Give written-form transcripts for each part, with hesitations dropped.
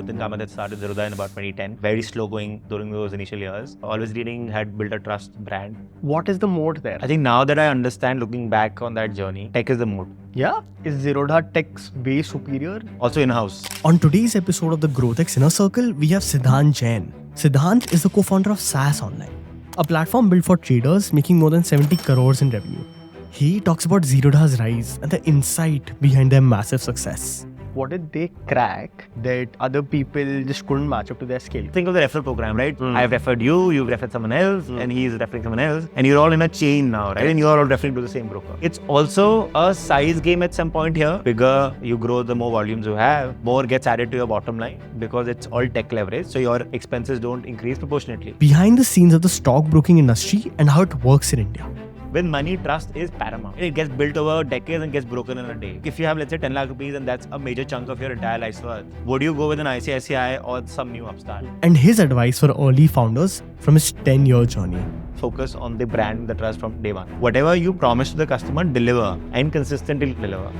Nitin Kamath had started Zerodha in about 2010. Very slow going during those initial years. Always Reading had built a trust brand. What is the moat there? I think now that I understand, looking back on that journey, tech is the moat. Yeah? Is Zerodha tech's way superior? Also in-house. On today's episode of the GrowthX Inner Circle, we have Siddhant Jain. Siddhant is the co-founder of SAS Online, a platform built for traders making more than 70 crores in revenue. He talks about Zerodha's rise and the insight behind their massive success. What did they crack that other people just couldn't match up to their skill? Think of the referral program, right? I've referred you, you've referred someone else, and he's referring someone else, and you're all in a chain now, right? And you're all referring to the same broker. It's also a size game at some point here. Bigger you grow, the more volumes you have, more gets added to your bottom line because it's all tech leverage, so your expenses don't increase proportionately. Behind the scenes of the stockbroking industry and how it works in India. With money, trust is paramount. It gets built over decades and gets broken in a day. If you have, let's say, 10 lakh rupees and that's a major chunk of your entire life's worth, would you go with an ICICI or some new upstart? And his advice for early founders from his 10-year journey. Focus on the brand, the trust from day one. Whatever you promise to the customer, deliver and consistently deliver.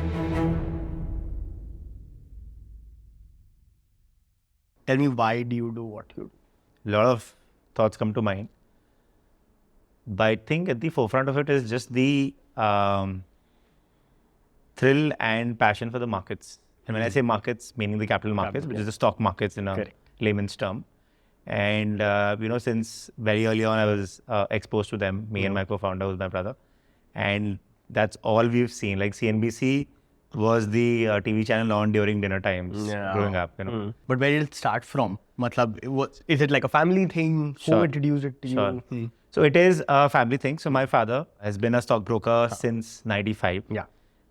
Tell me, why do you do what you do? A lot of thoughts come to mind. But I think at the forefront of it is just the thrill and passion for the markets. And when I say markets, meaning the capital markets, which is the stock markets in a layman's term. And, since very early on, I was exposed to them. Me and my co-founder was my brother. And that's all we've seen. Like CNBC was the TV channel on during dinner times growing up, But where did it start from? Is it like a family thing? Who introduced it to you? So it is a family thing. So my father has been a stockbroker since 95. Yeah.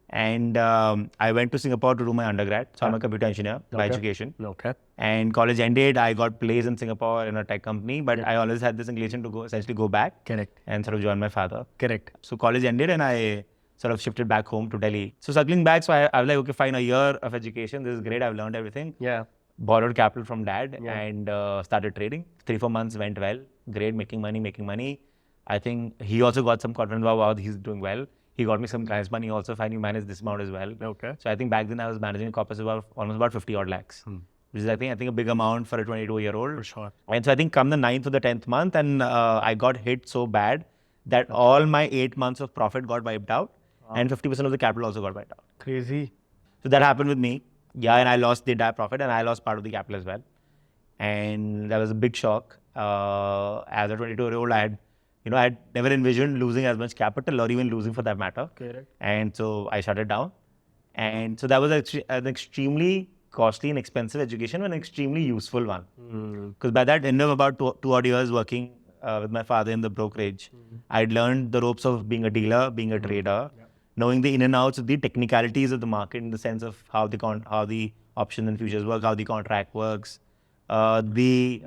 And I went to Singapore to do my undergrad. So I'm a computer engineer by education. Okay. And college ended. I got placed in Singapore in a tech company, but I always had this inclination to essentially go back. Correct. And sort of join my father. Correct. So college ended and I sort of shifted back home to Delhi. So circling back, so I was like, okay, fine, a year of education. This is great. I've learned everything. Yeah. Borrowed capital from dad and started trading. 3-4 months went well. Great, making money. I think he also got some confidence about wow, he's doing well. He got me some clients money also, fine, you manage this amount as well. Okay. So I think back then I was managing a corpus about almost about 50 odd lakhs, which is I think a big amount for a 22-year-old. For sure. And so I think come the 9th or the 10th month and I got hit so bad that all my 8 months of profit got wiped out and 50% of the capital also got wiped out. Crazy. So that happened with me. Yeah, and I lost the entire profit and I lost part of the capital as well. And that was a big shock. As a 22-year-old, I had never envisioned losing as much capital or even losing for that matter. Correct. And so I shut it down. And so that was an extremely costly and expensive education, but an extremely useful one. Because by that end of about two odd years working with my father in the brokerage, I'd learned the ropes of being a dealer, being a trader, knowing the in and outs of the technicalities of the market in the sense of how the options and futures work, how the contract works, the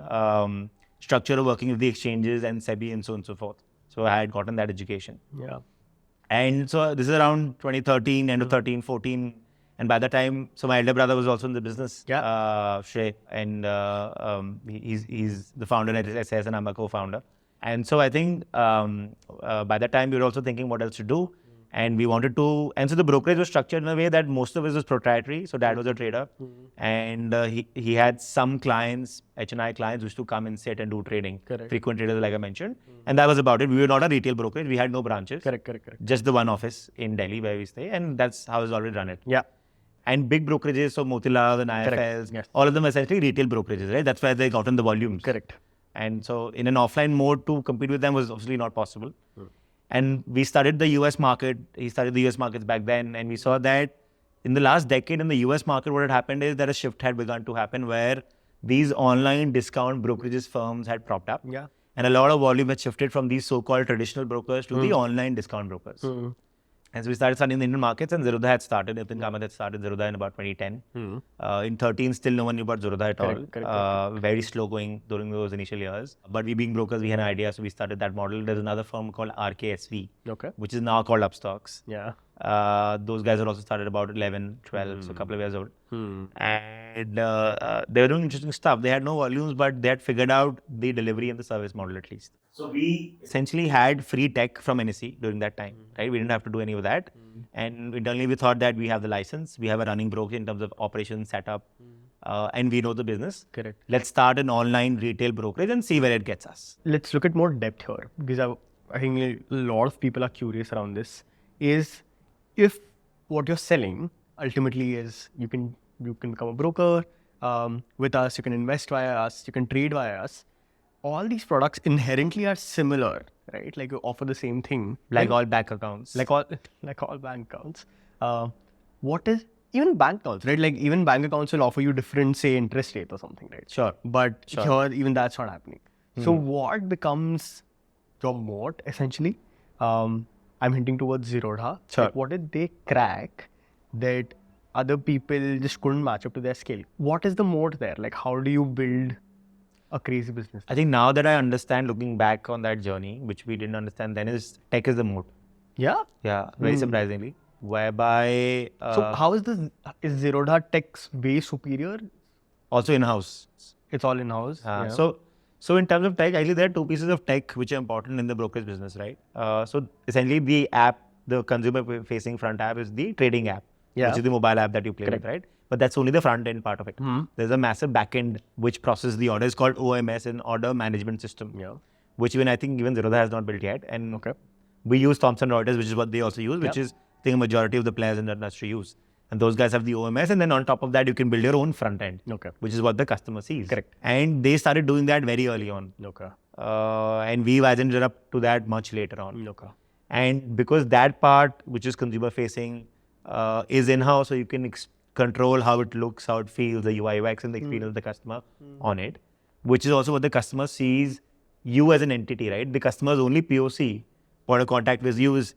structure of working with the exchanges and SEBI and so on and so forth. So I had gotten that education. Yeah. And so this is around 2013, end of 13, 14. And by the time, so my elder brother was also in the business, Shrey, and he's the founder at SAS and I'm a co-founder. And so I think by that time we were also thinking what else to do. And we wanted to, and so the brokerage was structured in a way that most of it was proprietary. So dad was a trader and he had some clients, H&I clients, used to come and sit and do trading. Correct. Frequent traders like I mentioned. And that was about it. We were not a retail brokerage. We had no branches. Correct. Just the one office in Delhi where we stay. And that's how it's already run it. Yeah. And big brokerages, so Motilal and IFLs, all of them essentially retail brokerages, right? That's where they got in the volumes. Correct. And so in an offline mode to compete with them was obviously not possible. And we studied the US market. He studied the US markets back then. And we saw that in the last decade in the US market, what had happened is that a shift had begun to happen where these online discount brokerages firms had propped up. Yeah. And a lot of volume had shifted from these so-called traditional brokers to the online discount brokers. And so we started studying the Indian markets and Zerodha had started. Nitin Kamath had started Zerodha in about 2010. In 13, still no one knew about Zerodha at all. Correct. Very slow going during those initial years. But we being brokers, we had an idea, so we started that model. There's another firm called RKSV, which is now called Upstocks. Yeah. Those guys had also started about 11, 12, so a couple of years old. And they were doing interesting stuff. They had no volumes, but they had figured out the delivery and the service model at least. So we essentially had free tech from NSE during that time, right? We didn't have to do any of that. And internally we thought that we have the license, we have a running broker in terms of operation setup, and we know the business. Correct. Let's start an online retail brokerage and see where it gets us. Let's look at more depth here, because I think a lot of people are curious around this. Is if what you're selling ultimately is you can become a broker with us, you can invest via us, you can trade via us. All these products inherently are similar, right? Like you offer the same thing, Like all bank accounts. like all bank accounts. What is even bank accounts, right? Like even bank accounts will offer you different, say, interest rate or something, right? Sure. But Sure. here, even that's not happening. So what becomes your moat essentially? I'm hinting towards Zerodha. Sure. Like, what did they crack that other people just couldn't match up to their scale? What is the moat there? Like, how do you build a crazy business? I think now that I understand, looking back on that journey, which we didn't understand then, is tech is the moat. Yeah. Yeah, very surprisingly. Whereby So how is Zerodha Tech's way superior? also in-house. It's all in-house. Yeah. So in terms of tech, actually there are two pieces of tech which are important in the brokerage business, right? So essentially the app, the consumer-facing front app is the trading app, Yeah. which is the mobile app that you play with, right? But that's only the front end part of it. There's a massive back end which processes the orders called OMS, an order management system, Yeah. which I think even Zerodha has not built yet. And Okay. we use Thomson Reuters, which is what they also use, which Yeah. is I think a majority of the players in the industry use. And those guys have the OMS, and then on top of that, you can build your own front end, Okay. which is what the customer sees. Correct. And they started doing that very early on. Okay. And we ended up to that much later on. Okay. And because that part, which is consumer facing, is in-house, so you can control how it looks, how it feels, the UI, UX, and the experience of the customer on it, which is also what the customer sees you as an entity, right? The customer's only POC, point of contact with you is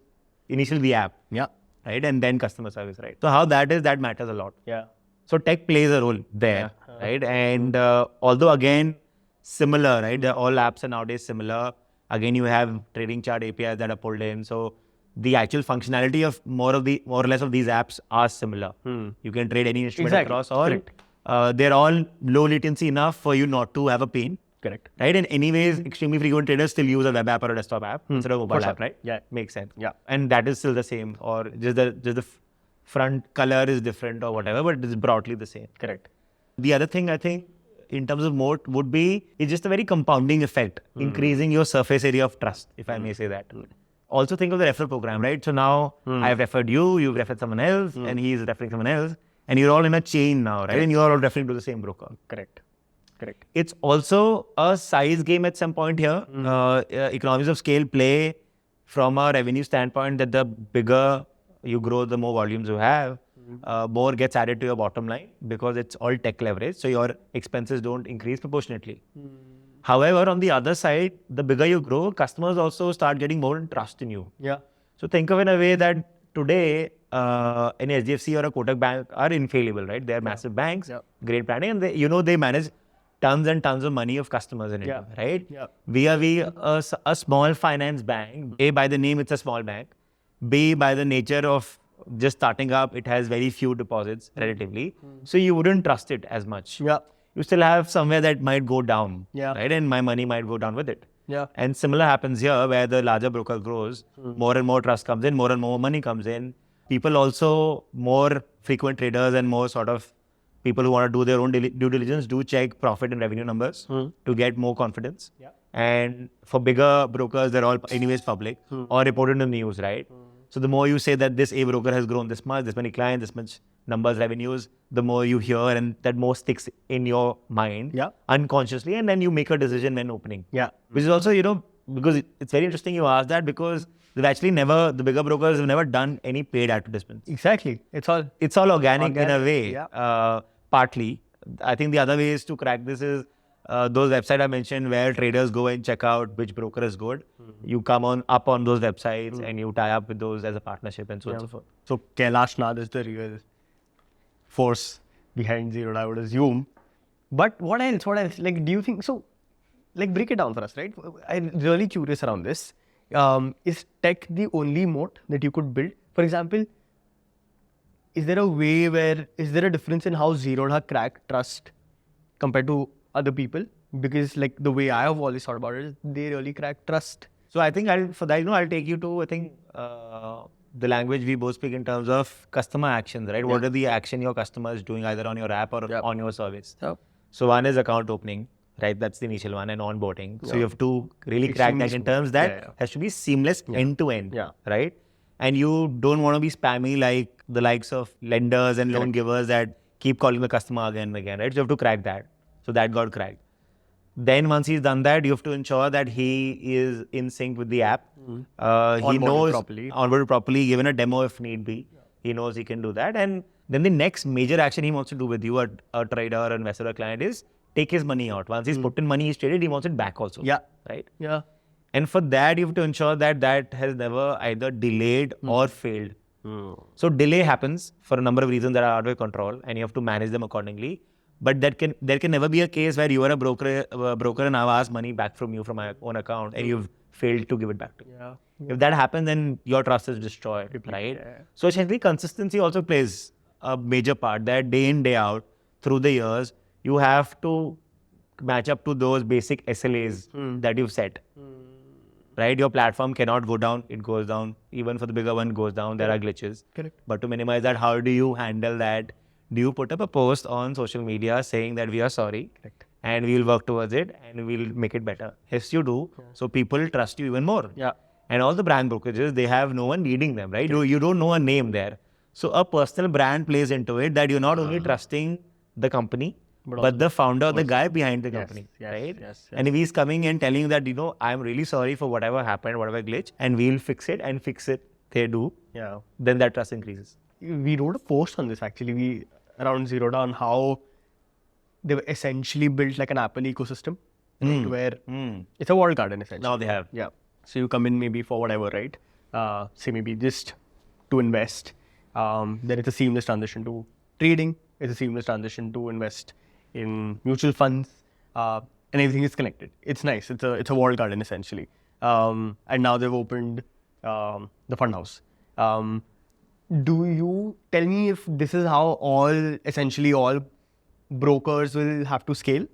initially the app, Yeah. right? And then customer service, right? So how that matters a lot. Yeah. So tech plays a role there, right? And although again, similar, right? All apps are nowadays similar. Again, you have trading chart APIs that are pulled in. So the actual functionality of more or less of these apps are similar. You can trade any instrument Exactly. across, or Correct. they're all low latency enough for you not to have a pain. Correct. Right? And anyways, extremely frequent traders still use a web app or a desktop app instead of a mobile For app, sure. right? Yeah. Makes sense. Yeah. And that is still the same, or just the front color is different or whatever, but it's broadly the same. Correct. The other thing I think in terms of moat would be, it's just a very compounding effect, increasing your surface area of trust, if I may say that. Also think of the referral program, right? So now I've referred you, you've referred someone else, and he's referring someone else, and you're all in a chain now, right? And you're all referring to the same broker. Correct. Correct. It's also a size game at some point here. Economies of scale play from a revenue standpoint, that the bigger you grow, the more volumes you have, more gets added to your bottom line because it's all tech leverage. So your expenses don't increase proportionately. However, on the other side, the bigger you grow, customers also start getting more trust in you. Yeah. So think of it in a way that today, an HDFC or a Kotak bank are infallible, right? They're massive banks, great branding, and they manage tons and tons of money of customers in India, right? Yeah. We are a small finance bank. A, by the name, it's a small bank. B, by the nature of just starting up, it has very few deposits relatively. So you wouldn't trust it as much. Yeah. You still have somewhere that might go down, Yeah. right? And my money might go down with it. Yeah. And similar happens here, where the larger broker grows, more and more trust comes in, more and more money comes in. People also, more frequent traders and more sort of people who want to do their own due diligence, do check profit and revenue numbers to get more confidence. Yeah. And for bigger brokers, they're all anyways public or reported in the news, right? So the more you say that this A broker has grown this much, this many clients, this much numbers, revenues, the more you hear, and that more sticks in your mind unconsciously, and then you make a decision when opening. Yeah. Which is also, because it's very interesting you ask that, because they've actually the bigger brokers have never done any paid advertisements. Exactly. It's all Organic in a way, Yeah. partly. I think the other way is to crack this is those websites I mentioned where traders go and check out which broker is good. You come up on those websites and you tie up with those as a partnership and so on and so forth. So Kailash Nath is the real force behind Zerodha, I would assume. But what else? Like, do you think so? Like, break it down for us, right? I'm really curious around this. Is tech the only moat that you could build? For example, is there a difference in how Zerodha crack trust compared to other people? Because like the way I have always thought about it is they really crack trust. So I think I'll take you to, the language we both speak in terms of customer actions, right? What are the action your customer is doing either on your app or on your service? So one is account opening, right? That's the initial one, and onboarding. So you have to really crack that in terms that has to be seamless end to end, right? And you don't want to be spammy like the likes of lenders and loan givers that keep calling the customer again and again, right? So you have to crack that. So that got cracked. Then once he's done that, you have to ensure that he is in sync with the app. He knows onboarded properly, given a demo if need be. He knows he can do that. And then the next major action he wants to do with you, a trader, an investor, a client, is take his money out. Once he's put in money, he's traded, he wants it back also. Right? And for that, you have to ensure that that has never either delayed or failed. So delay happens for a number of reasons that are out of your control, and you have to manage them accordingly. But there can never be a case where you are a broker and I've asked money back from you from my own account and you've failed to give it back to me. If that happens, then your trust is destroyed, right? So essentially, consistency also plays a major part. That day in, day out, through the years, you have to match up to those basic SLAs that you've set. Right? Your platform cannot go down, it goes down. Even for the bigger one, it goes down. There are glitches. But to minimize that, how do you handle that? Do you put up a post on social media saying that we are sorry and we will work towards it and we will make it better? Yes, you do. So people trust you even more. And all the brand brokerages, they have no one leading them, right? You don't know a name there. So a personal brand plays into it, that you're not only trusting the company, but the founder, the guy behind the company, right? And if he's coming and telling you that, I'm really sorry for whatever happened, whatever glitch, and we'll fix it and fix it, they do, then that trust increases. We wrote a post on this actually, around Zerodha, on how they've essentially built like an Apple ecosystem, right, where it's a walled garden essentially. Now they have. So you come in maybe for whatever, right? Say maybe just to invest. Then it's a seamless transition to trading. It's a seamless transition to invest in mutual funds, and everything is connected. It's nice. It's a walled garden essentially. And now they've opened the fund house. Do you tell me if this is how essentially all brokers will have to scale,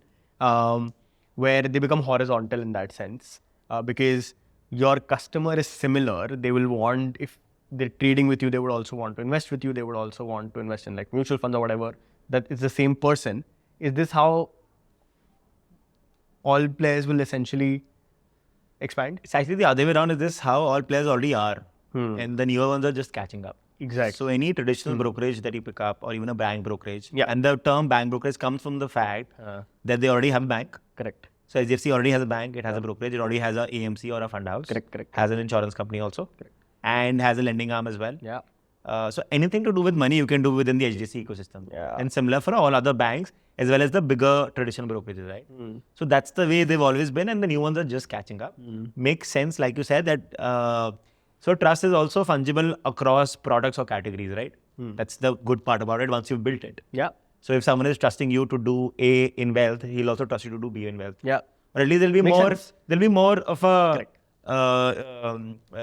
where they become horizontal in that sense, because your customer is similar. They will want, if they're trading with you, they would also want to invest with you. They would also want to invest in like mutual funds or whatever. That is the same person. Is this how all players will essentially expand? It's actually the other way around. Is this how all players already are? And the newer ones are just catching up. Exactly. So any traditional brokerage that you pick up, or even a bank brokerage, and the term bank brokerage comes from the fact that they already have a bank. Correct. So HDFC already has a bank, it has a brokerage, it already has a AMC or a fund house. Correct. Has an insurance company also. And has a lending arm as well. Yeah. So anything to do with money, you can do within the HDFC ecosystem. And similar for all other banks, as well as the bigger traditional brokerages, right? So that's the way they've always been, and the new ones are just catching up. Makes sense, like you said, that so trust is also fungible across products or categories, right? That's the good part about it once you've built it. So if someone is trusting you to do A in wealth, he'll also trust you to do B in wealth. Or at least there'll be more of a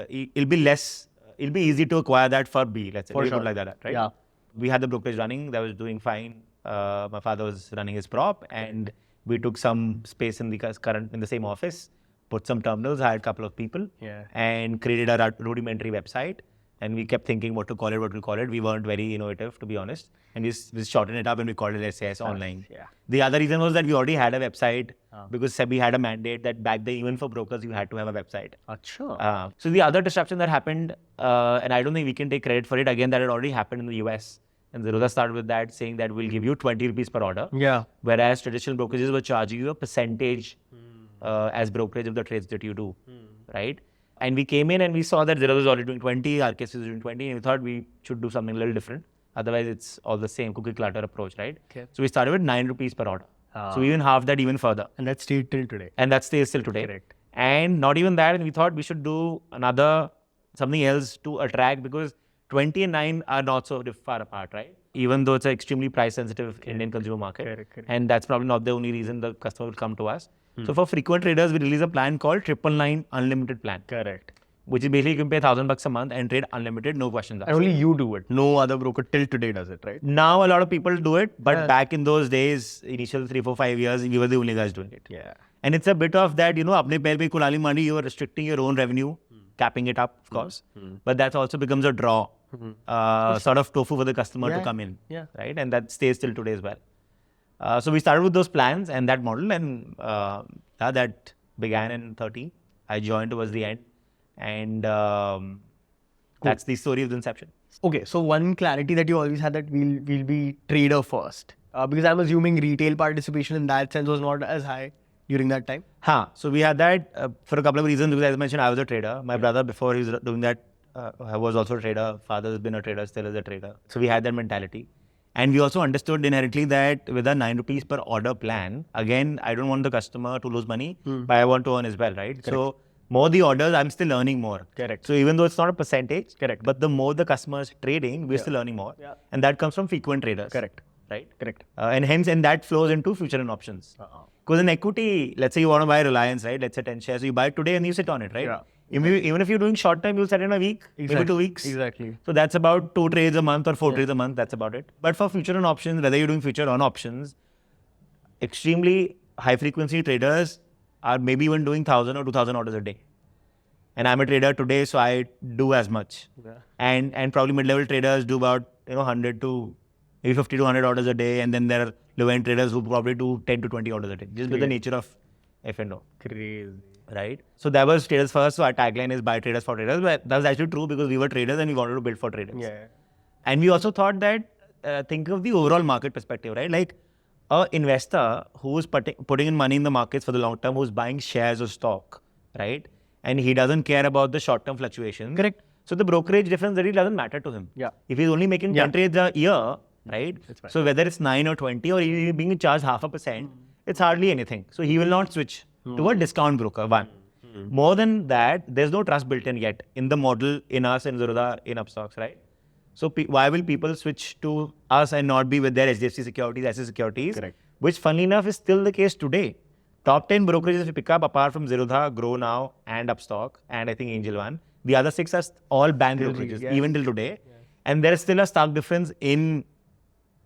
it'll be easy to acquire that for B, let's say. For sure. Like that, right? We had the brokerage running, that was doing fine. My father was running his prop, and we took some space in the same office, put some terminals, hired a couple of people, and created a rudimentary website. And we kept thinking what to call it. We weren't very innovative, to be honest. And we shortened it up and we called it SAS Online. The other reason was that we already had a website, because SEBI had a mandate that back then, even for brokers, you had to have a website. So the other disruption that happened, and I don't think we can take credit for it, again, that had already happened in the US. And Zerodha started with that, saying that we'll give you 20 rupees per order. Whereas traditional brokerages were charging you a percentage as brokerage of the trades that you do, right? And we came in and we saw that Zerodha was already doing 20, RKS was doing 20, and we thought we should do something a little different. Otherwise, it's all the same cookie clutter approach, right? So we started with 9 rupees per order. So we even halved that even further. And that stayed till today. And that stays till today. Correct. And not even that, and we thought we should do something else to attract, because 20 and 9 are not so far apart, right? Even though it's an extremely price-sensitive Indian consumer market. And that's probably not the only reason the customer will come to us. So for frequent traders, we release a plan called 999 Unlimited Plan. Which is basically you can pay $1,000 a month and trade unlimited, no questions asked. And only you do it. No other broker till today does it, right? Now a lot of people do it, but back in those days, initial 3, 4, 5 years, we were the only guys doing it. And it's a bit of that, apne pair pe kulali mandi, you are restricting your own revenue capping it up, of course. But that also becomes a draw, sort of tofu for the customer to come in, right? And that stays till today as well. So we started with those plans and that model, and that began in 13. I joined towards the end, and that's the story of the inception. Okay, so one clarity that you always had, that we'll be trader first, because I'm assuming retail participation in that sense was not as high during that time. So we had that for a couple of reasons, because as I mentioned, I was a trader. My brother, before he was doing that, was also a trader. Father has been a trader, still is a trader. So we had that mentality. And we also understood inherently that with a 9 rupees per order plan, again, I don't want the customer to lose money, but I want to earn as well, right? Correct. So more the orders, I'm still earning more. Correct. So even though it's not a percentage, Correct. but the more the customer is trading, we're still earning more. Yeah. And that comes from frequent traders. Correct. Right? Correct. And hence, and that flows into future and options. Because in equity, let's say you want to buy Reliance, right? Let's say 10 shares. So you buy it today and you sit on it, right? Yeah. Even if you're doing short term, you'll set in a week, maybe 2 weeks. Exactly. So that's about 2 trades a month or 4 trades a month. That's about it. But for future and options, whether you're doing future on options, extremely high frequency traders are maybe even doing 1,000 or 2,000 orders a day. And I'm a trader today, so I do as much. Yeah. And probably mid-level traders do about 100 to maybe 50 to 100 orders a day, and then there are low-end traders who probably do 10 to 20 orders a day, just with the nature of F&O. Crazy. Right? So that was traders first. So our tagline is buy traders for traders. But that was actually true because we were traders and we wanted to build for traders. Yeah. And we also thought that, think of the overall market perspective, right? Like an investor who's putting in money in the markets for the long term, who's buying shares or stock, right? And he doesn't care about the short-term fluctuations. Correct. So the brokerage difference really doesn't matter to him. Yeah. If he's only making 10 trades a year, right? So whether it's 9 or 20 or he's being charged 0.5%, it's hardly anything. So he will not switch to a discount broker, one. More than that, there's no trust built in yet in the model, in us, in Zerodha, in Upstocks, right? So why will people switch to us and not be with their HDFC securities, SS securities? Correct. Which, funnily enough, is still the case today. Top 10 brokerages if you pick up, apart from Zerodha, Grow Now, and Upstock, and I think Angel One, the other 6 are all bank brokerages, even till today. And there is still a stark difference in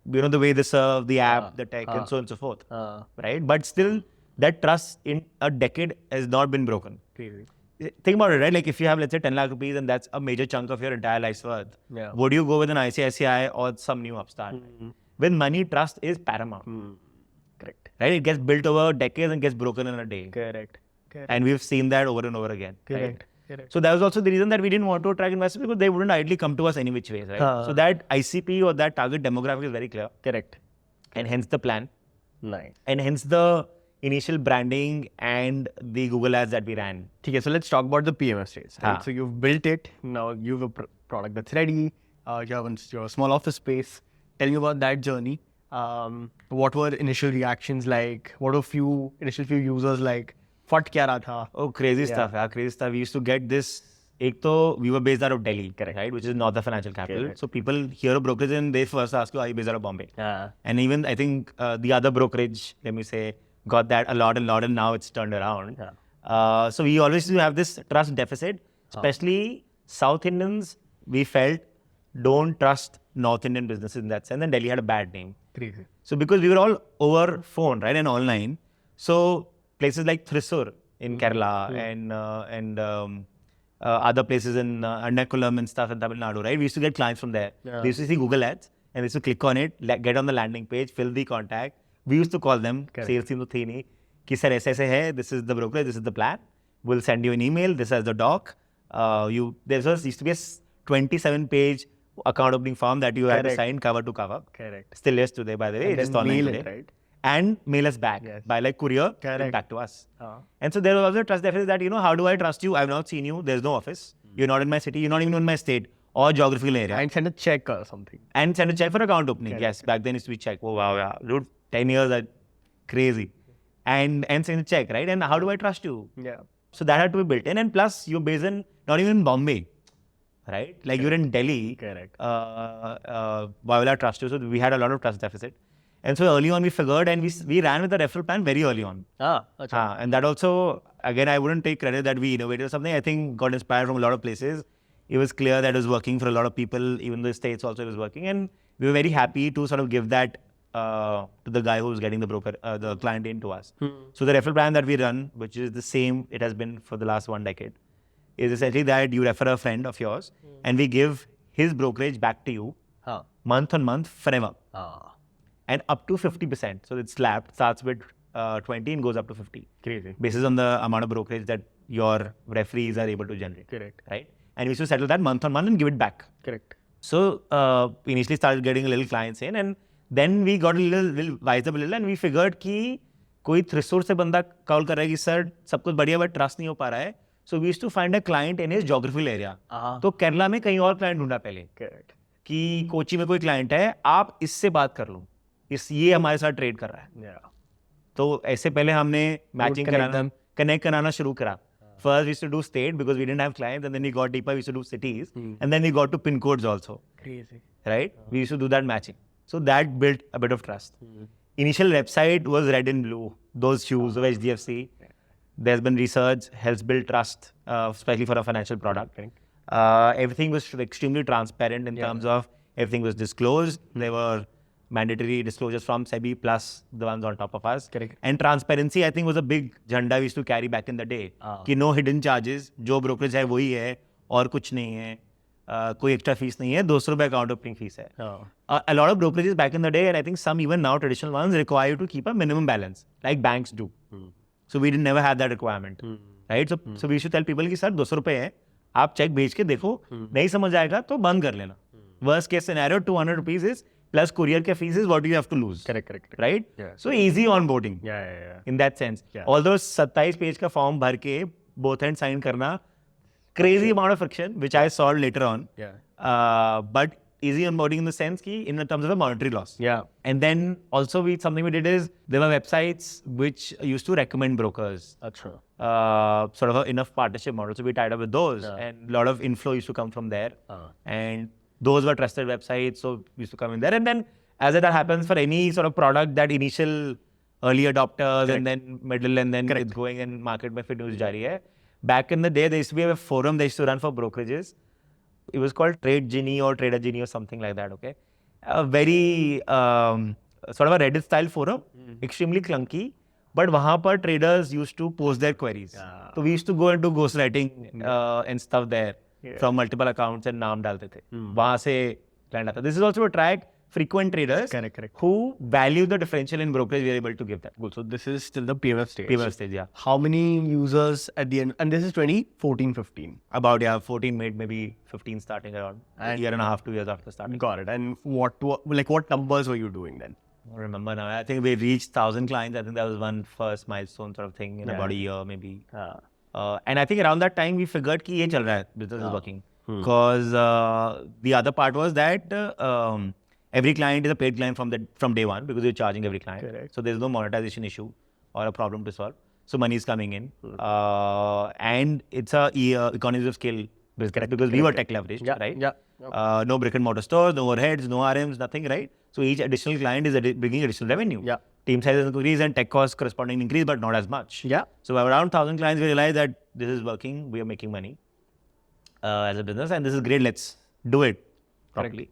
the way they serve, the app, the tech, and so on and so forth. Right? But still, that trust in a decade has not been broken. Crazy. Think about it, right? Like if you have, let's say, 10 lakh rupees and that's a major chunk of your entire life's worth, would you go with an ICICI or some new upstart? With money, trust is paramount. Correct. Right? It gets built over decades and gets broken in a day. Correct. And we've seen that over and over again. Correct. Right? So that was also the reason that we didn't want to attract investors, because they wouldn't ideally come to us any which ways, right? So that ICP or that target demographic is very clear. Correct. And hence the plan. Nice. And hence the initial branding and the Google ads that we ran. Okay, so let's talk about the PMS stage. Right? So you've built it. Now you have a product that's ready. You have your small office space. Tell me about that journey. What were initial reactions like? What were initial few users like? Fat kya raha tha? Oh, crazy stuff. Yeah, crazy stuff. We used to get this. We were based out of Delhi, right? Which is not the financial capital. So people hear a brokerage and they first ask you, are you based out of Bombay? And even I think the other brokerage, let me say, got that a lot, and now it's turned around. So we always do have this trust deficit, especially South Indians, we felt, don't trust North Indian businesses in that sense, and Delhi had a bad name. Crazy. So because we were all over phone, right, and online, so places like Thrissur in Kerala and other places in Ernakulam and stuff in Tamil Nadu, right, we used to get clients from there. They used to see Google ads and they used to click on it, get on the landing page, fill the contact. We used to call them, sales team to thi nahi, ki sir aise hai, this is the brokerage, this is the plan, we'll send you an email, this is the doc. There used to be a 27-page account opening form that you had to sign cover to cover. Correct. Still is today, by the way. And just then online mail today. it, right? And mail us back by like courier, back to us. And so there was also a trust deficit that, how do I trust you? I've not seen you. There's no office. You're not in my city. You're not even in my state or geographical area. And send a check or something. And send a check for account opening. Yes, back then it used to be check. Oh, wow, yeah. Dude, 10 years are crazy. And send a check, right? And how do I trust you? Yeah. So that had to be built in. And plus, you're based in, not even in Bombay, right? Like you're in Delhi. Correct. Why will I trust you? So we had a lot of trust deficit. And so early on we figured, and we ran with the referral plan very early on. And that also, again, I wouldn't take credit that we innovated or something. I think got inspired from a lot of places. It was clear that it was working for a lot of people, even the States also it was working. And we were very happy to sort of give that to the guy who was getting the client in to us. So the referral plan that we run, which is the same it has been for the last 1 decade, is essentially that you refer a friend of yours and we give his brokerage back to you month on month forever. And up to 50%. So it's slapped, starts with 20 and goes up to 50. Crazy. Basis on the amount of brokerage that your referees are able to generate. Correct. Right? And we used to settle that month on month and give it back. Correct. So initially started getting a little clients in, and then we got a little wise up a little, and we figured कि कोई resource से बंदा call कर रहा है कि sir सब कुछ बढ़िया but trust नहीं हो पा रहा है. So we used to find a client in his geographical area. तो केरला में कहीं और client ढूंढा पहले. Correct. कि कोची में कोई client है, आप इससे बात कर लो. ये हमारे साथ ट्रेड कर रहा है. Yeah. तो ऐसे पहले हमने मैचिंग कराना, कनेक्ट कराना शुरू करा. First, we used to do state because we didn't have clients, and then we got deeper. We used to do cities, and then we got to pin codes also. Crazy. Right? We used to do that matching. So that built a bit of trust. Initial website was red and blue. Those shoes of HDFC. There's been research, helps build trust, especially for a financial product. Everything was extremely transparent in terms of everything was disclosed. There were mandatory disclosures from SEBI plus the ones on top of us. Correct. And transparency, I think, was a big jhanda we used to carry back in the day. कि no hidden charges, जो brokerage है वही है और कुछ नहीं है, कोई extra fees नहीं है, 200 रुपए account opening fees है. A lot of brokerages back in the day, and I think some even now traditional ones, require you to keep a minimum balance, like banks do. So we didn't never have that requirement, right? So we should tell people कि sir 200 रुपए है, आप check भेज के देखो, नहीं समझ आएगा तो बंद कर लेना. Worst case scenario, 200 rupees is plus courier के fees is what you have to lose. Correct. Right? Yeah. So easy onboarding. Yeah. In that sense. Yeah. Although 27 page का form भर के both ends sign करना, crazy amount of friction, which I solved later on. Yeah. But easy onboarding in the sense कि in terms of a monetary loss. Yeah. And then also something we did is there were websites which used to recommend brokers. Achha. Sort of enough partnership model. So we tied up with those, and a lot of inflow used to come from there. And those were trusted websites, so we used to come in there. And then, as it happens for any sort of product, that initial early adopters and then middle and then it's going in market में फिर news जा रही है. Back in the day, there used to be a forum they used to run for brokerages. It was called Trade Genie or Trader Genie or something like that. Okay, a very sort of a Reddit style forum, extremely clunky. But वहाँ पर traders used to post their queries. So we used to go and do ghostwriting and stuff there. From multiple accounts and नाम डालते थे. वहाँ से client आता. This is also to attract frequent traders who value the differential in brokerage we are able to give them. Cool. So this is still the PMF stage. PMF stage, yeah. How many users at the end? And this is 2014-15. About 14 made maybe 15 starting around a year and a half, 2 years after starting. Got it. And what numbers were you doing then? I don't remember now. I think we reached 1,000 clients. I think that was one first milestone sort of thing in about a year maybe. And I think around that time we figured कि ये चल रहा है, business is working. Because the other part was that every client is a paid client from day one because you're charging every client. Correct. So there's no monetization issue or a problem to solve. So money is coming in, and it's a economies of scale business because we were tech leveraged, right? Yeah. No brick and mortar stores, no overheads, no RMs, nothing, right? So each additional client is bringing additional revenue. Yeah. Team sizes increase and tech costs corresponding increase, but not as much. Yeah. So around 1,000 clients, we realized that this is working. We are making money as a business, and this is great. Let's do it properly.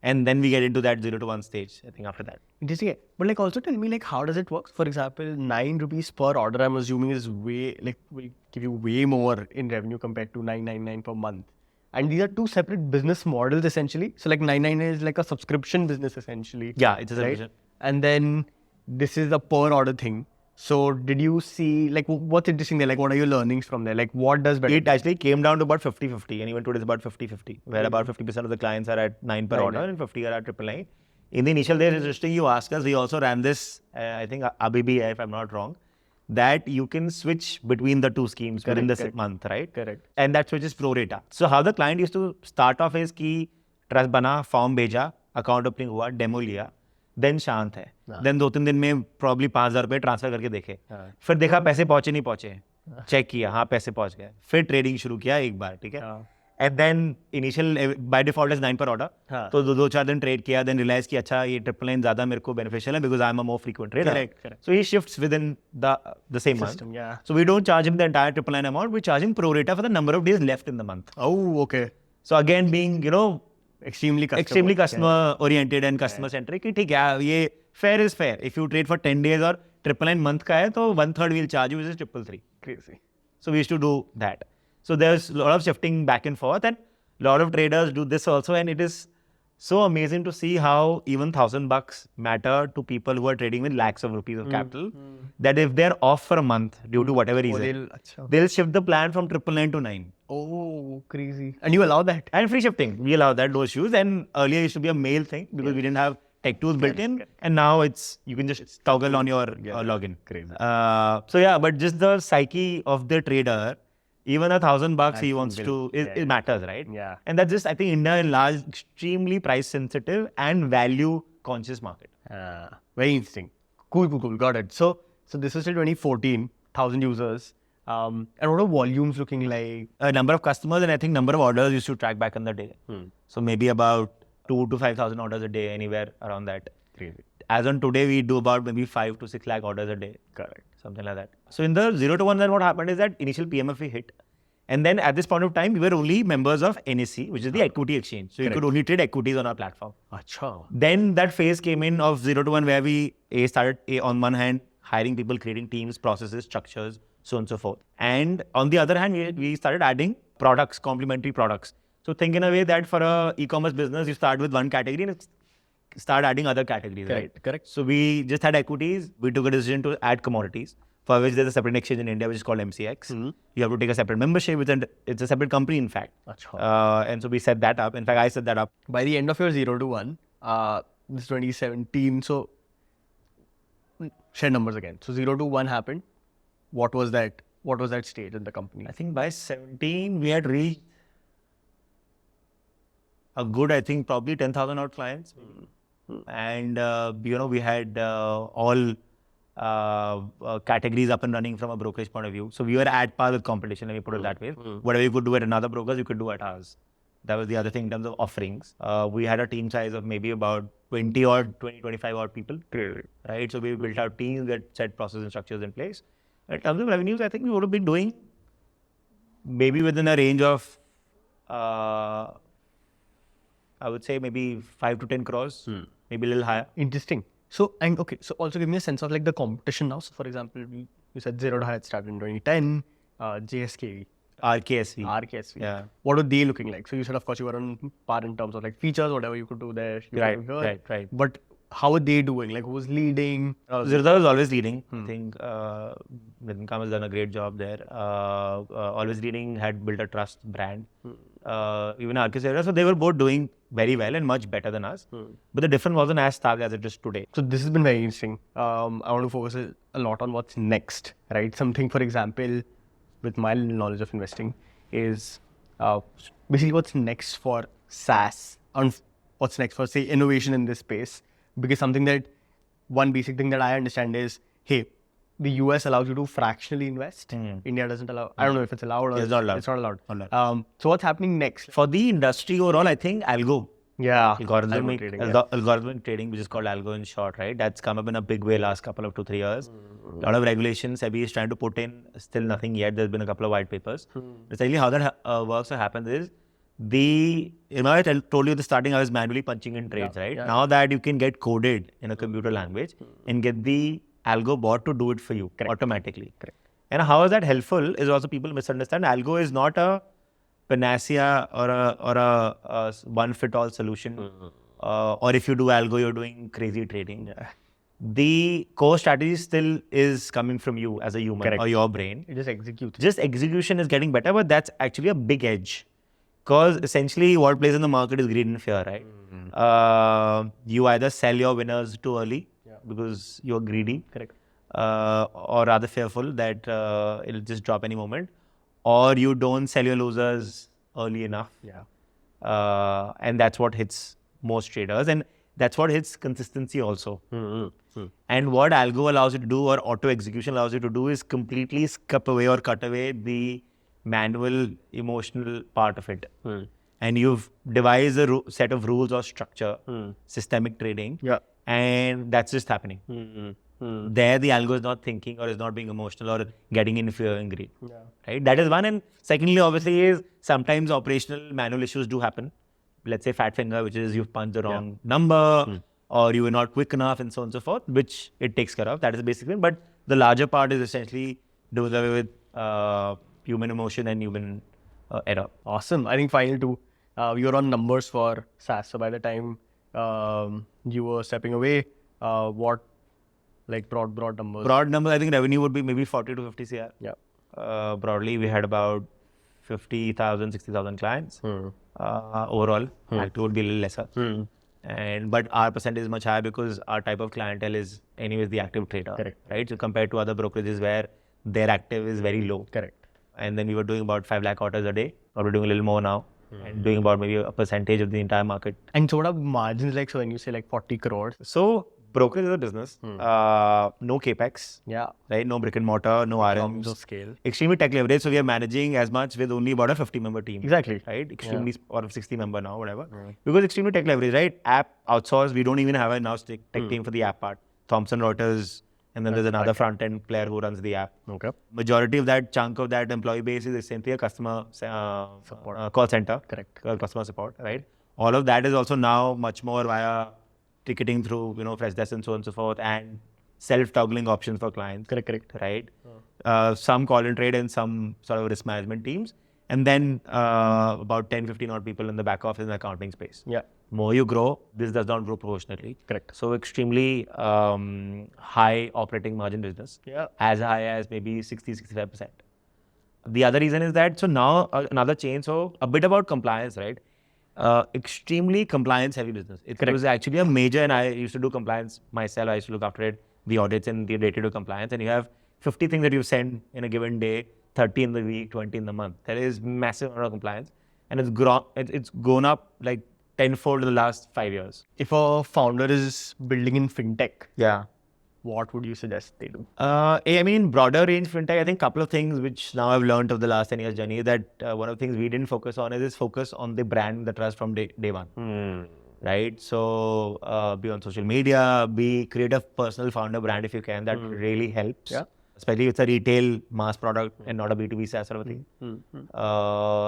And then we get into that 0 to 1 stage, I think, after that. Interesting. But also tell me how does it work? For example, 9 rupees per order, I'm assuming is will give you way more in revenue compared to 999 per month. And these are two separate business models essentially. So 999 is like a subscription business essentially. Yeah, it's a subscription. Right? And then this is a per order thing. So did you see what's interesting there? What are your learnings from there? What does better? It actually came down to about 50-50, and even today it's about 50-50, where about 50% of the clients are at 9 per order and 50 are at 999. In the initial days, it's interesting you ask us, we also ran this, I think Abhi if I'm not wrong, that you can switch between the two schemes within the month, right? Correct. And that switch is pro rata. So how the client used to start off is कि trust बना, form भेजा, account opening हुआ, demo लिया, then शांत है. Then 2-3 दिन में probably 5,000 रुपए ट्रांसफर करके देखे. फिर देखा पैसे पहुंचे नहीं पहुंचे. चेक किया, हाँ पैसे पहुंच गए. फिर ट्रेडिंग शुरू किया एक बार, ठीक है. And then initial by default is 9 per order. तो 2-4 दिन ट्रेड किया, then realize कि अच्छा ये 999 ज़्यादा मेरे को beneficial है because I'm a more frequent trader. Correct. So he shifts within the same System, month. yeah. So we don't charge him the entire 999 amount. We charge him pro rata for the number of days left in the month. Oh, okay. So again, being extremely customer oriented and customer centric, कि ठीक है ये fair is fair. If you trade for 10 days और 999 month का है तो 1/3 we'll charge you, which is 333. Crazy. So we used to do that. So there's a lot of shifting back and forth, and a lot of traders do this also. And it is so amazing to see how even $1,000 matter to people who are trading with lakhs of rupees of capital. That if they're off for a month due to whatever reason, they'll shift the plan from 999 to 9. Oh, crazy. And you allow that? And free shifting. We allow that, no issues. And earlier it used to be a mail thing because we didn't have tech tools built in. And now you can just toggle on your login. Crazy. So yeah, but just the psyche of the trader, even $1,000 he wants to, it matters, right? Yeah. And that's just, I think India is large, extremely price sensitive and value conscious market. Very interesting. Cool. Got it. So this was till 2014, 1,000 users. And what are volumes looking like? A number of customers and I think number of orders used to track back in the day. So maybe about 2,000 to 5,000 orders a day, anywhere around that. Crazy. As on today, we do about maybe 5 to 6 lakh orders a day. Correct. Something like that. So in the 0 to 1, then what happened is that initial PMF hit. And then at this point of time, we were only members of NSE, which is the equity exchange. So you could only trade equities on our platform. Achha. Then that phase came in of 0 to 1 where we started on one hand hiring people, creating teams, processes, structures, so on and so forth. And on the other hand, we started adding products, complementary products. So think in a way that for a e-commerce business, you start with one category and start adding other categories, right? Correct. So we just had equities. We took a decision to add commodities, for which there's a separate exchange in India, which is called MCX. You have to take a separate membership, it's a separate company, in fact. And so we set that up. In fact, I set that up. By the end of your 0 to 1, this 2017, so share numbers again. So 0 to 1 happened. What was that stage in the company? I think by 17, we had reached a good, I think, probably 10,000 odd clients. And, we had all categories up and running from a brokerage point of view. So we were at par with competition, let me put it that way. Whatever you could do at another broker's, you could do at ours. That was the other thing in terms of offerings. We had a team size of maybe about 20, 25 odd people. Right? So we built out teams that set processes and structures in place. In terms of revenues, I think we would have been doing maybe within a range of, I would say maybe 5 to 10 crores, maybe a little higher. Interesting. So also give me a sense of like the competition now. So for example, you said Zerodha had started in 2010, JSK. RKSV. Yeah. What were they looking like? So you said, of course, you were on par in terms of like features, whatever you could do there. Right. But how are they doing? Like, who's leading? Zerodha was always leading. I think Nitin Kam has done a great job there. Always leading, had built a trust brand. Even RKSV. So they were both doing very well and much better than us. But the difference wasn't as stark as it is today. So this has been very interesting. I want to focus a lot on what's next, right? Something, for example, with my knowledge of investing is basically what's next for SaaS and what's next for, say, innovation in this space. Because one basic thing that I understand is, hey, the US allows you to fractionally invest. India doesn't allow. I don't know if it's allowed or it's not allowed. It's not allowed. So what's happening next? For the industry overall, I think algo. Yeah. Algorithmic trading, which is called algo in short, right? That's come up in a big way last couple of 2-3 years. A lot of regulations SEBI is trying to put in, still nothing yet. There's been a couple of white papers. Essentially how that works or happens is, I told you at the starting, I was manually punching in trades, right? Now that you can get coded in a computer language and get the algo bot to do it for you automatically. And how is that helpful is also people misunderstand. Algo is not a panacea or a one-fit-all solution. Or if you do algo, you're doing crazy trading. The core strategy still is coming from you as a human or your brain. It just executes. Just execution is getting better, but that's actually a big edge. Because essentially what plays in the market is greed and fear, right? You either sell your winners too early because you're greedy. Or rather fearful that it'll just drop any moment. Or you don't sell your losers early enough. And that's what hits most traders. And that's what hits consistency also. And what algo allows you to do or auto execution allows you to do is completely skip away or cut away the manual, emotional part of it. And you've devised a set of rules or structure, systemic trading, and that's just happening. There, the algo is not thinking or is not being emotional or getting in fear and greed. Right? That is one. And secondly, obviously, is sometimes operational manual issues do happen. Let's say fat finger, which is you've punched the wrong number or you were not quick enough and so on and so forth, which it takes care of. That is the basic thing. But the larger part is essentially doing away with human emotion and human era. Awesome. I think final two, we were on numbers for SAS. So by the time you were stepping away, what like broad numbers? Broad numbers, I think revenue would be maybe 40 to 50 CR. Yeah. Broadly, we had about 50,000, 60,000 clients. Overall, active would be a little lesser. But our percentage is much higher because our type of clientele is anyways the active trader. Correct. Right? So compared to other brokerages where their active is very low. Correct. And then we were doing about 5 lakh orders a day. Or we're doing a little more now. And doing about maybe a percentage of the entire market. And so what are margins like? So when you say like 40 crores? So brokerage is a business. No capex. Yeah. Right? No brick and mortar, no Economies RMs. of scale. Extremely tech leverage. So we are managing as much with only about a 50-member team. Exactly. Right? Extremely, or a 60-member now, whatever. Because extremely tech leverage, right? App outsourced. We don't even have a now tech team for the app part. Thomson Reuters. And then there's another front-end player who runs the app. Okay. Majority of that chunk of that employee base is essentially a customer support, call center. Correct. Customer support, right? All of that is also now much more via ticketing through, Freshdesk and so on and so forth, and self-toggling options for clients. Correct. Right? Some call and trade and some sort of risk management teams. And then about 10, 15 odd people in the back office and accounting space. Yeah. More you grow, this does not grow proportionately. Correct. So extremely high operating margin business. Yeah. As high as maybe 60-65%. The other reason is that, so now another change, so a bit about compliance, right? Extremely compliance heavy business. It was actually a major, and I used to do compliance myself. I used to look after it, the audits and the day-to-day compliance. And you have 50 things that you send in a given day, 30 in the week, 20 in the month. That is massive amount of compliance. And it's gone up like tenfold in the last 5 years. If a founder is building in Fintech, Yeah. what would you suggest they do? I mean, broader range Fintech, I think a couple of things which now I've learned of the last 10 years journey is that one of the things we didn't focus on is focus on the brand, the trust from day one. Right? So be on social media, create a personal founder brand if you can. That really helps. Yeah. Especially if it's a retail mass product and not a B2B SaaS sort of thing.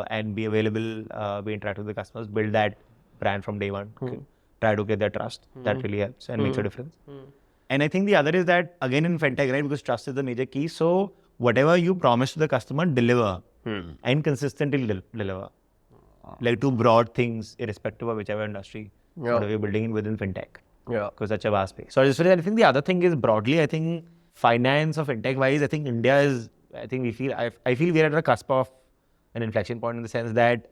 And be available, be interactive with the customers, build that brand from day one. Try to get their trust. That really helps and makes a difference. And I think the other is that, again in Fintech, right, because trust is the major key. So whatever you promise to the customer, deliver and consistently deliver. Like two broad things, irrespective of whichever industry, whatever you're building in within Fintech. Yeah. Because such a vast space. So I think the other thing is broadly, I think finance or Fintech wise, I think India is, I feel we're at the cusp of an inflection point in the sense that,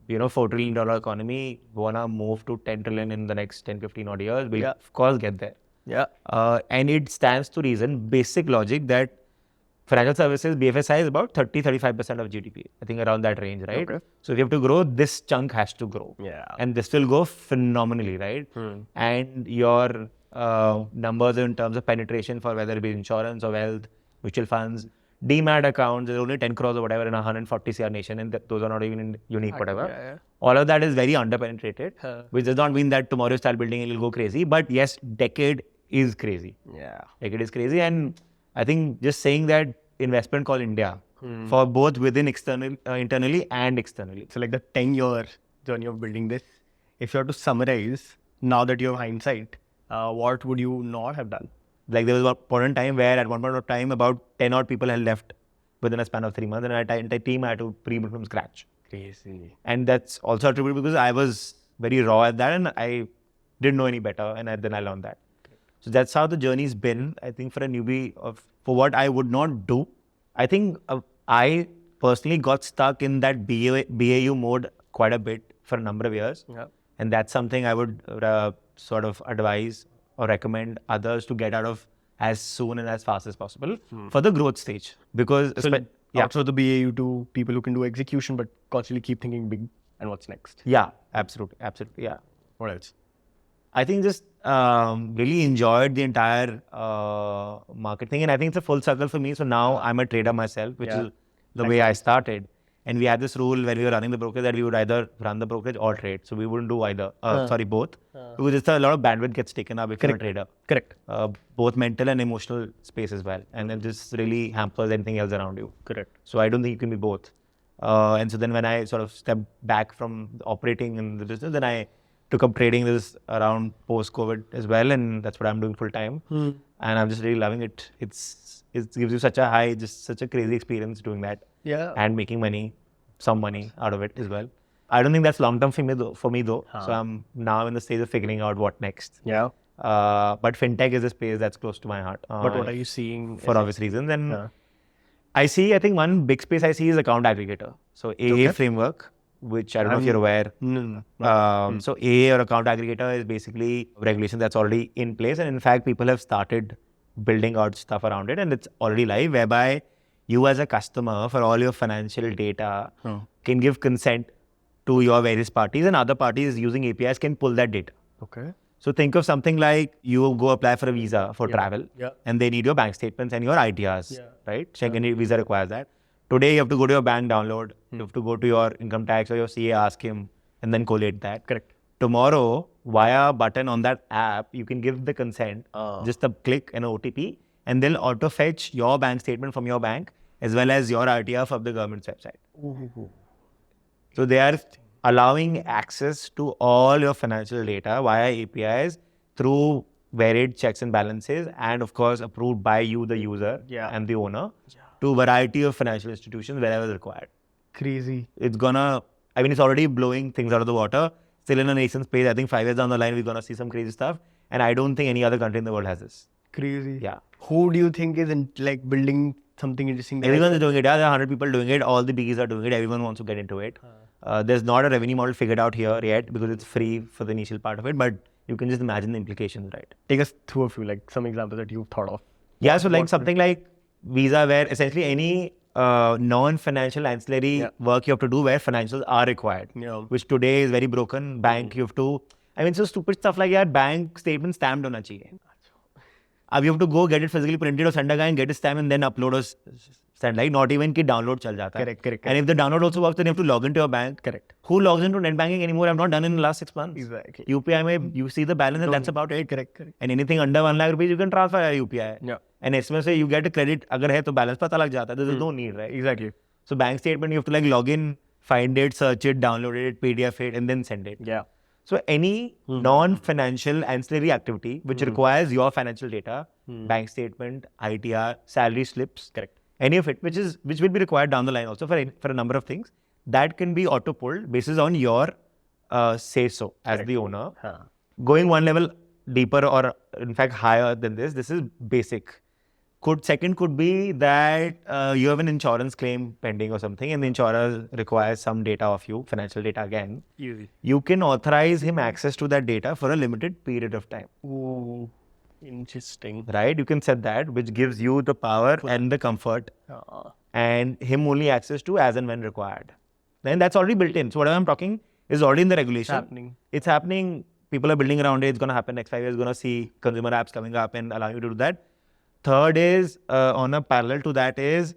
$4 trillion economy, wanna move to 10 trillion in the next 10, 15 odd years. We'll of course get there. Yeah. And it stands to reason, basic logic that financial services, BFSI is about 30-35% of GDP. I think around that range, right? Okay. So if you have to grow, this chunk has to grow. Yeah. And this will go phenomenally, right? And your numbers in terms of penetration for whether it be insurance or wealth, mutual funds, Demat accounts, there's only 10 crores or whatever in a 140 CR nation, and those are not even unique, whatever. Yeah. All of that is very underpenetrated, which does not mean that tomorrow you start building, it will go crazy. But yes, decade is crazy. Yeah. Decade is crazy. And I think just saying that investment call India for both within internally and externally. So like the 10-year journey of building this, if you have to summarize, now that you have hindsight, what would you not have done? Like there was one point in time where at one point of time about 10 odd people had left within a span of 3 months, and my entire team I had to pre-build from scratch. Crazy. And that's also attributed because I was very raw at that and I didn't know any better, and then I learned that. So that's how the journey's been. I think for a newbie, for what I would not do, I think I personally got stuck in that BAU mode quite a bit for a number of years. Yeah. And that's something I would sort of advise or recommend others to get out of as soon and as fast as possible for the growth stage. Because Also the BAU to people who can do execution but constantly keep thinking big and what's next. Yeah, absolutely. Yeah. What else? I think just really enjoyed the entire market thing, and I think it's a full circle for me. So now I'm a trader myself, which is the way I started. And we had this rule when we were running the brokerage that we would either run the brokerage or trade. So we wouldn't do either. Both. Because it's a lot of bandwidth gets taken up if you're a trader. Correct. Both mental and emotional space as well. And then this really hampers anything else around you. Correct. So I don't think you can be both. And so then when I sort of stepped back from operating in the business, then I took up trading this around post-COVID as well. And that's what I'm doing full time. And I'm just really loving it. It gives you such a high, just such a crazy experience doing that. Yeah. And making money some money out of it as well. I don't think that's long term for me though. So I'm now in the stage of figuring out what next. Yeah. But fintech is a space that's close to my heart. But what are you seeing? For obvious reasons? And I think one big space I see is account aggregator. So AA framework, which I don't know if you're aware. No. So AA or account aggregator is basically regulation that's already in place. And in fact, people have started building out stuff around it and it's already live, whereby you as a customer for all your financial data can give consent to your various parties, and other parties using APIs can pull that data. Okay. So think of something like you go apply for a visa for travel, Yeah. and they need your bank statements and your ITRs, Yeah. right? Schengen visa requires that. Today you have to go to your bank, download, you have to go to your income tax or your CA, ask him, and then collate that. Correct. Tomorrow, via a button on that app, you can give the consent, just a click and an OTP, and they'll auto fetch your bank statement from your bank as well as your ITR from the government's website. Ooh. So they are allowing access to all your financial data via APIs through varied checks and balances, and of course approved by you, the user and the owner, to a variety of financial institutions wherever required. Crazy. It's already blowing things out of the water. Still in a nascent space. I think 5 years down the line, we're going to see some crazy stuff. And I don't think any other country in the world has this. Crazy. Yeah. Who do you think is building something interesting? Everyone's doing it. Yeah, there are 100 people doing it. All the biggies are doing it. Everyone wants to get into it. There's not a revenue model figured out here yet because it's free for the initial part of it. But you can just imagine the implications, right? Take us through a few, some examples that you've thought of. Yeah, so something like Visa, where essentially any non-financial ancillary work you have to do where financials are required, which today is very broken. Bank, you have to, so stupid stuff like bank statement stamped hona chahiye. You have to go get it physically printed or send a guy and get it stamped and then upload or send. Not even ki download chal jata hai. Correct. And if the download also works, then you have to log into your bank. Correct. Who logs into net banking anymore? I've not done it in the last 6 months. Exactly. UPI, you see the balance and that's about it. Correct. And anything under 1 lakh rupees, you can transfer via UPI. Yeah. And इसमें you get a credit, agar hai to balance pata lag jata hai. There's no need, right? Exactly. So bank statement, you have to log in, find it, search it, download it, PDF it, and then send it. Yeah. So any non-financial ancillary activity which requires your financial data, bank statement, ITR, salary slips, correct, any of it, which will be required down the line also for a number of things, that can be auto-pulled basis on your say-so as the owner. Going one level deeper or in fact higher than this is basic. Second could be that you have an insurance claim pending or something and the insurer requires some data of you, financial data again. Easy. You can authorize him access to that data for a limited period of time. Ooh, interesting. Right? You can set that, which gives you the power and the comfort and him only access to as and when required. Then that's already built in. So whatever I'm talking is already in the regulation. It's happening. People are building around it. It's going to happen next 5 years. You're going to see consumer apps coming up and allowing you to do that. Third is, on a parallel to that is,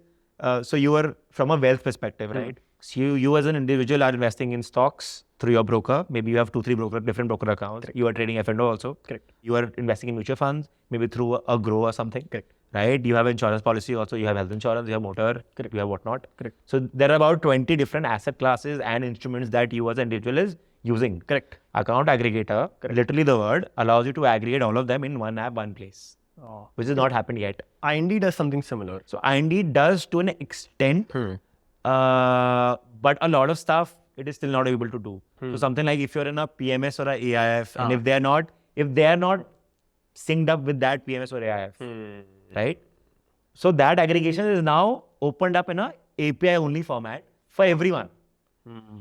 so you are from a wealth perspective, right? So you as an individual are investing in stocks through your broker. Maybe you have 2-3 different broker accounts. Correct. You are trading F&O also. Correct. You are investing in mutual funds, maybe through a Grow or something. Correct. Right? You have insurance policy also. You have health insurance, you have motor, correct, you have whatnot. Correct. So there are about 20 different asset classes and instruments that you as an individual is using. Correct. Account aggregator, literally the word, allows you to aggregate all of them in one app, one place. Which has not happened yet. IND does something similar. So IND does to an extent, but a lot of stuff it is still not able to do. So something like if you're in a PMS or a AIF, and if they are not synced up with that PMS or AIF, right? So that aggregation is now opened up in a API only format for everyone.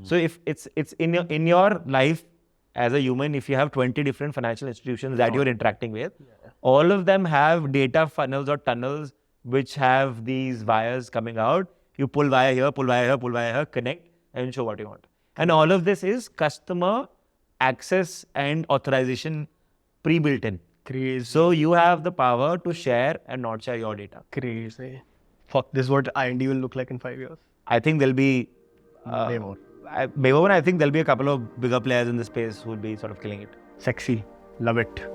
So if it's in your life as a human, if you have 20 different financial institutions that you're interacting with, all of them have data funnels or tunnels which have these wires coming out. You pull wire here, pull wire here, pull wire here, connect and show what you want. And all of this is customer access and authorization pre-built in. Crazy. So you have the power to share and not share your data. Crazy. Fuck, this is what IND will look like in 5 years. I think there'll be way more. I think there'll be a couple of bigger players in the space who will be sort of killing it. Sexy. Love it.